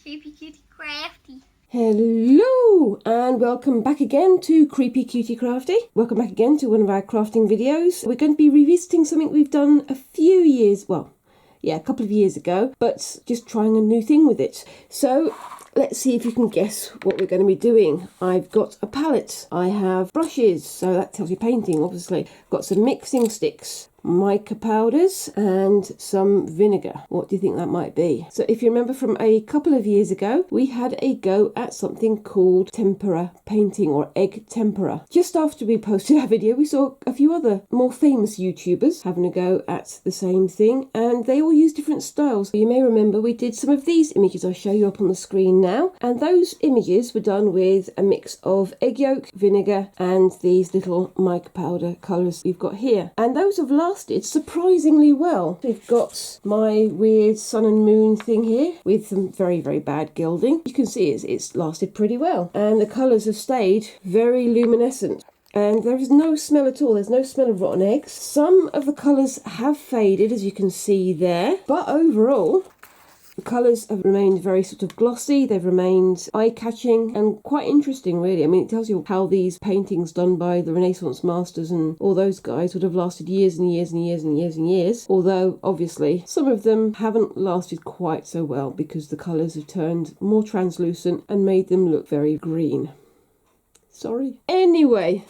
Creepy Cutie Crafty. Hello and welcome back again to Creepy Cutie Crafty. Welcome back again to one of our crafting videos. We're going to be revisiting something we've done a few years, a couple of years ago, but just trying a new thing with it. So let's see if you can guess what we're going to be doing. I've got a palette, I have brushes, so that tells you painting obviously. Got some mixing sticks, mica powders and some vinegar. What do you think that might be? So if you remember from a couple of years ago, we had a go at something called tempera painting or egg tempera. Just after we posted our video, we saw a few other more famous YouTubers having a go at the same thing, and they all use different styles. You may remember we did some of these images I'll show you up on the screen now, and those images were done with a mix of egg yolk, vinegar and these little mica powder colours we've got here, and those have lasted surprisingly well. We've got my weird sun and moon thing here with some very bad gilding. You can see it's lasted pretty well, and the colours have stayed very luminescent. And there is no smell at all. There's no smell of rotten eggs. Some of the colours have faded, as you can see there, but overall the colours have remained very sort of glossy. They've remained eye-catching and quite interesting, really. I mean, it tells you how these paintings done by the Renaissance masters and all those guys would have lasted years and years and years and years and years. Although, obviously, some of them haven't lasted quite so well because the colours have turned more translucent and made them look very green. Sorry. Anyway,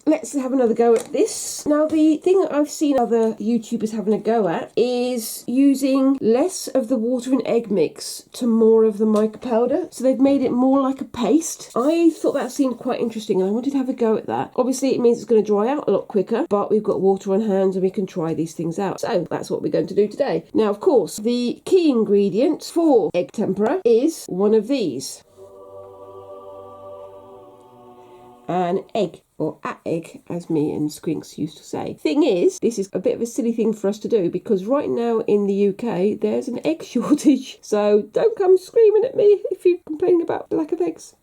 let's have another go at this. Now, the thing that I've seen other YouTubers having a go at is using less of the water and egg mix to more of the mica powder. So they've made it more like a paste. I thought that seemed quite interesting and I wanted to have a go at that. Obviously, it means it's going to dry out a lot quicker, but we've got water on hand and we can try these things out. So that's what we're going to do today. Now, of course, the key ingredient for egg tempera is one of these. An egg, or a egg, as me and Squinks used to say. Thing is, this is a bit of a silly thing for us to do because right now in the UK there's an egg shortage. So don't come screaming at me if you're complaining about the lack of eggs.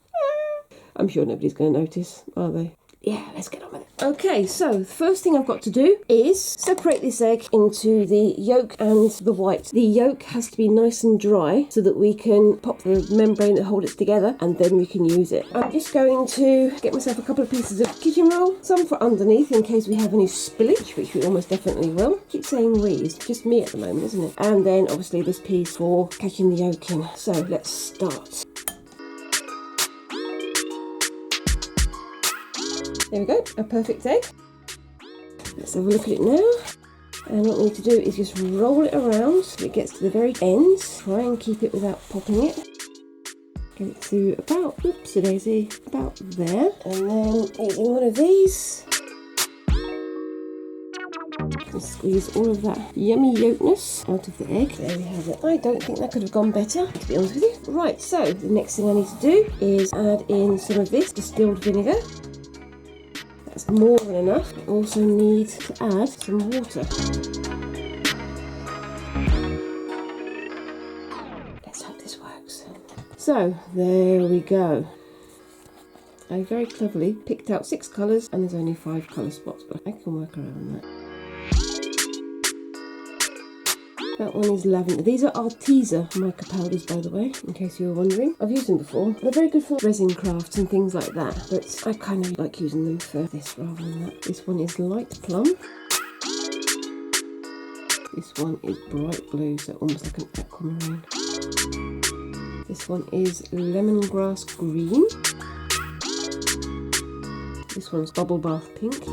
I'm sure nobody's going to notice, are they? Yeah, let's get on with it. Okay, so the first thing I've got to do is separate this egg into the yolk and the white. The yolk has to be nice and dry so that we can pop the membrane that holds it together and then we can use it. I'm just going to get myself a couple of pieces of kitchen roll, some for underneath in case we have any spillage, which we almost definitely will. I keep saying we, it's just me at the moment, isn't it? And then obviously this piece for catching the yolk in. So let's start. There we go, a perfect egg. Let's have a look at it now. And what we need to do is just roll it around so it gets to the very end. Try and keep it without popping it. Get it to about, oopsie daisy, about there. And then using one of these, and squeeze all of that yummy yolkness out of the egg. There we have it. I don't think that could have gone better, to be honest with you. Right, so the next thing I need to do is add in some of this distilled vinegar. That's more than enough. I also need to add some water. Let's hope this works. So, there we go. I very cleverly picked out 6 colours and there's only 5 colour spots, but I can work around that. That one is lavender. These are Arteza mica powders, by the way, in case you were wondering. I've used them before. They're very good for resin crafts and things like that, but I kind of like using them for this rather than that. This one is light plum. This one is bright blue, so almost like an aquamarine. This one is lemongrass green. This one's bubble bath pink.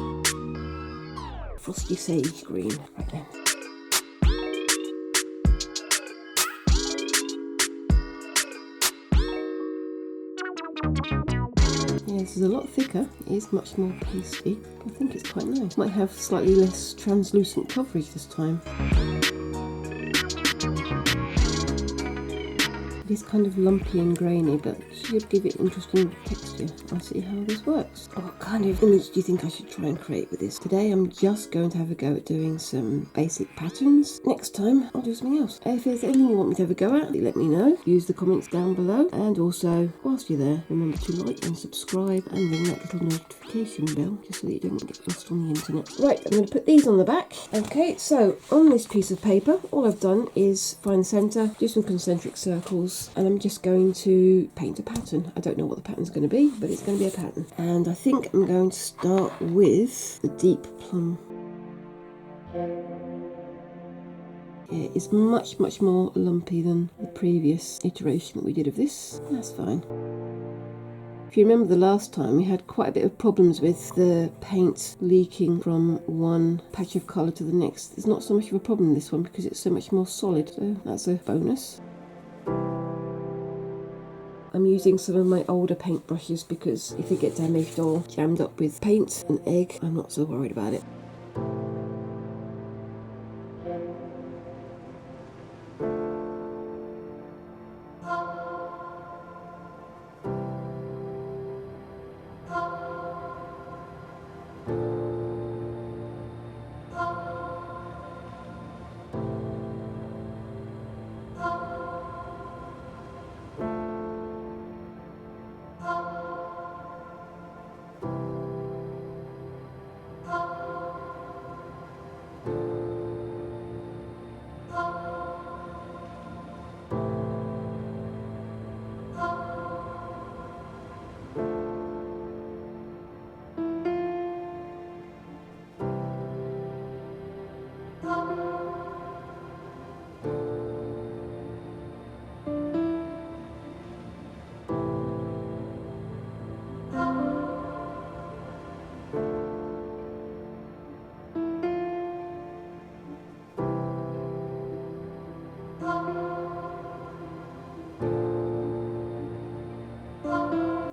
Frosty sage green, right then. Yeah, this is a lot thicker. It is much more pasty. I think it's quite nice. Might have slightly less translucent coverage this time. It is kind of lumpy and grainy, but it should give it interesting texture. I'll see how this works. What kind of image do you think I should try and create with this? Today I'm just going to have a go at doing some basic patterns. Next time I'll do something else. If there's anything you want me to have a go at, let me know. Use the comments down below. And also, whilst you're there, remember to like and subscribe and ring that little notification bell just so that you don't get lost on the internet. Right, I'm going to put these on the back. Okay, so on this piece of paper, all I've done is find the centre, do some concentric circles, bristles, and I'm just going to paint a pattern. I don't know what the pattern's going to be, but it's going to be a pattern. And I think I'm going to start with the deep plum. Yeah, it's much more lumpy than the previous iteration that we did of this. That's fine. If you remember the last time, we had quite a bit of problems with the paint leaking from one patch of colour to the next. There's not so much of a problem in this one because it's so much more solid, so that's a bonus. I'm using some of my older paint brushes because if they get damaged or jammed up with paint and egg, I'm not so worried about it.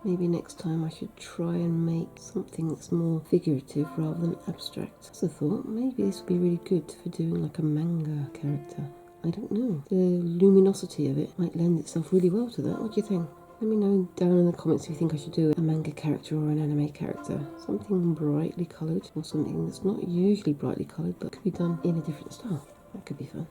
Maybe next time I should try and make something that's more figurative rather than abstract. As I thought, maybe this would be really good for doing like a manga character. I don't know. The luminosity of it might lend itself really well to that. What do you think? Let me know down in the comments if you think I should do a manga character or an anime character. Something brightly coloured, or something that's not usually brightly coloured but could be done in a different style. That could be fun.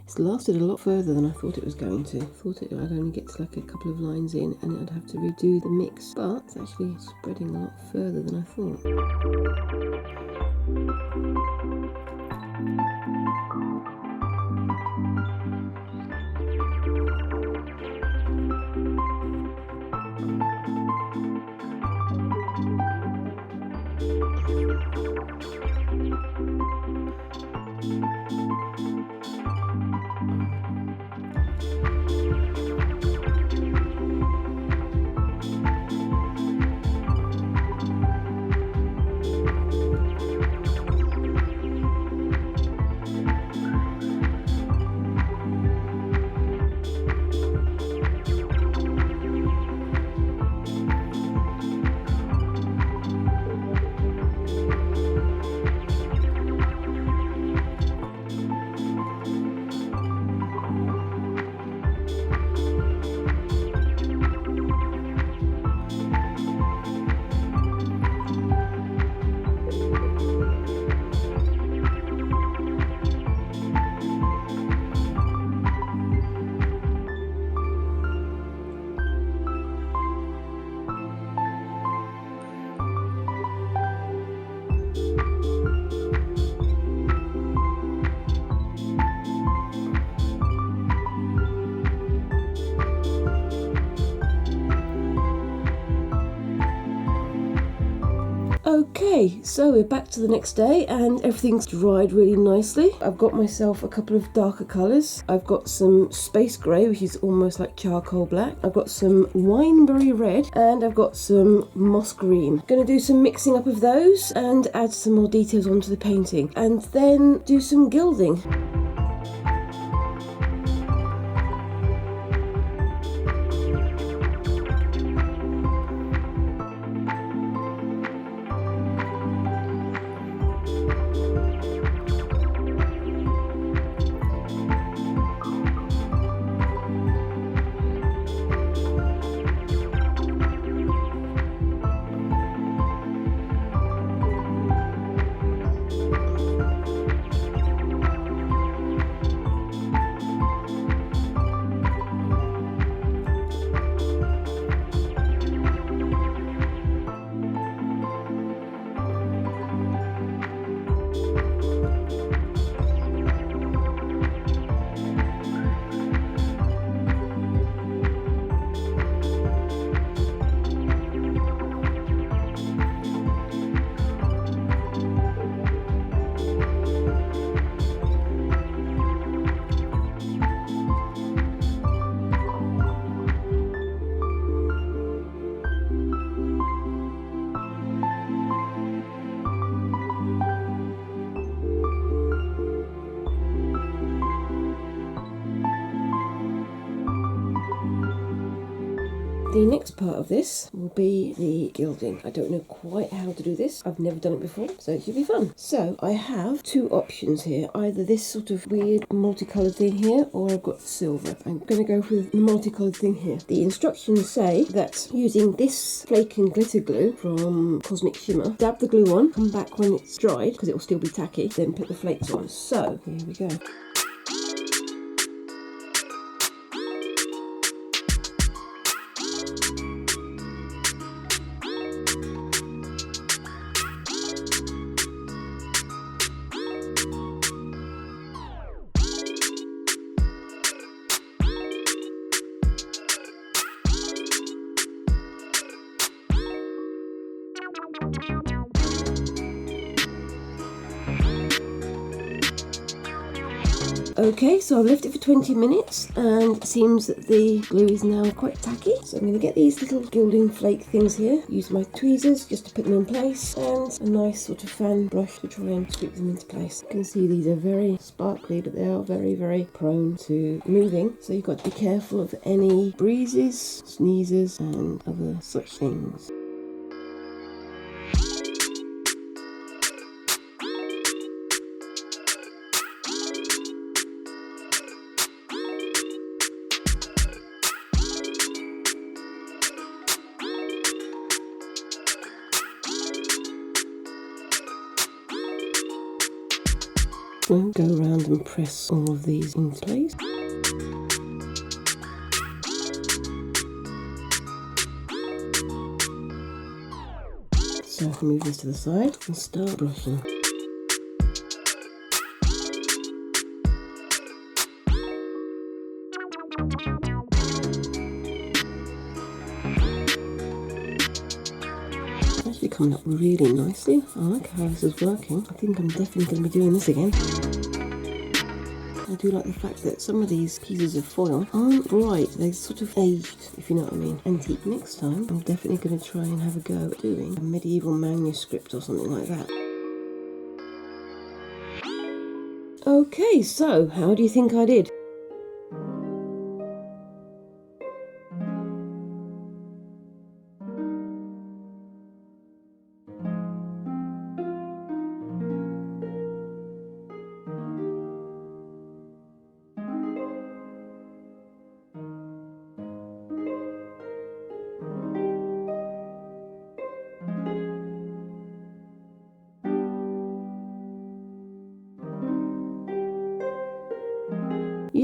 It's lasted a lot further than I thought it was going to. I thought I'd only get to like a couple of lines in and I'd have to redo the mix, but it's actually spreading a lot further than I thought. Okay, so we're back to the next day and everything's dried really nicely. I've got myself a couple of darker colours. I've got some space grey, which is almost like charcoal black. I've got some wineberry red and I've got some moss green. Going to do some mixing up of those and add some more details onto the painting and then do some gilding. The next part of this will be the gilding. I don't know quite how to do this. I've never done it before, so it should be fun. So I have two options here. Either this sort of weird multicoloured thing here, or I've got silver. I'm going to go with the multicoloured thing here. The instructions say that using this flake and glitter glue from Cosmic Shimmer, dab the glue on, come back when it's dried, because it will still be tacky, then put the flakes on. So here we go. Okay, so I've left it for 20 minutes and it seems that the glue is now quite tacky. So I'm going to get these little gilding flake things here, use my tweezers just to put them in place, and a nice sort of fan brush to try and sweep them into place. You can see these are very sparkly, but they are very, very prone to moving. So you've got to be careful of any breezes, sneezes and other such things. We'll go around and press all of these into place. So move this to the side and start brushing. Actually coming up really nicely. I like how this is working. I think I'm definitely going to be doing this again. I do like the fact that some of these pieces of foil aren't bright, they're sort of aged, if you know what I mean. Antique. Next time I'm definitely going to try and have a go at doing a medieval manuscript or something like that. Okay, so how do you think I did?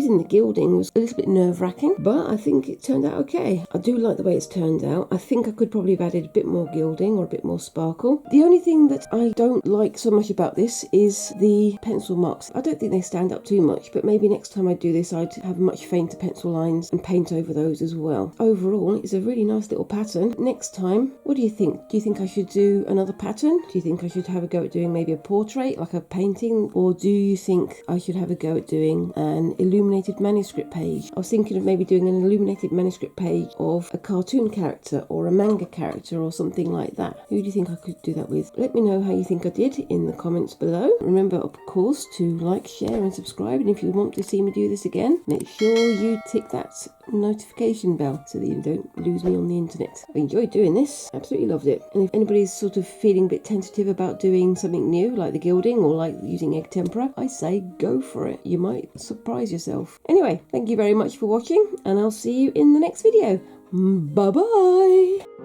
Using the gilding was a little bit nerve-wracking, but I think it turned out okay. I do like the way it's turned out. I think I could probably have added a bit more gilding or a bit more sparkle. The only thing that I don't like so much about this is the pencil marks. I don't think they stand up too much, but maybe next time I do this I'd have much fainter pencil lines and paint over those as well. Overall, it's a really nice little pattern. Next time, what do you think? Do you think I should do another pattern? Do you think I should have a go at doing maybe a portrait, like a painting? Or do you think I should have a go at doing an illuminated manuscript page? I was thinking of maybe doing an illuminated manuscript page of a cartoon character or a manga character or something like that. Who do you think I could do that with? Let me know how you think I did in the comments below. Remember, of course, to like, share and subscribe, and if you want to see me do this again, make sure you tick that notification bell so that you don't lose me on the internet. I enjoyed doing this, absolutely loved it. And if anybody's sort of feeling a bit tentative about doing something new like the gilding or like using egg tempera, I say go for it. You might surprise yourself. Anyway, thank you very much for watching, and I'll see you in the next video. Bye bye.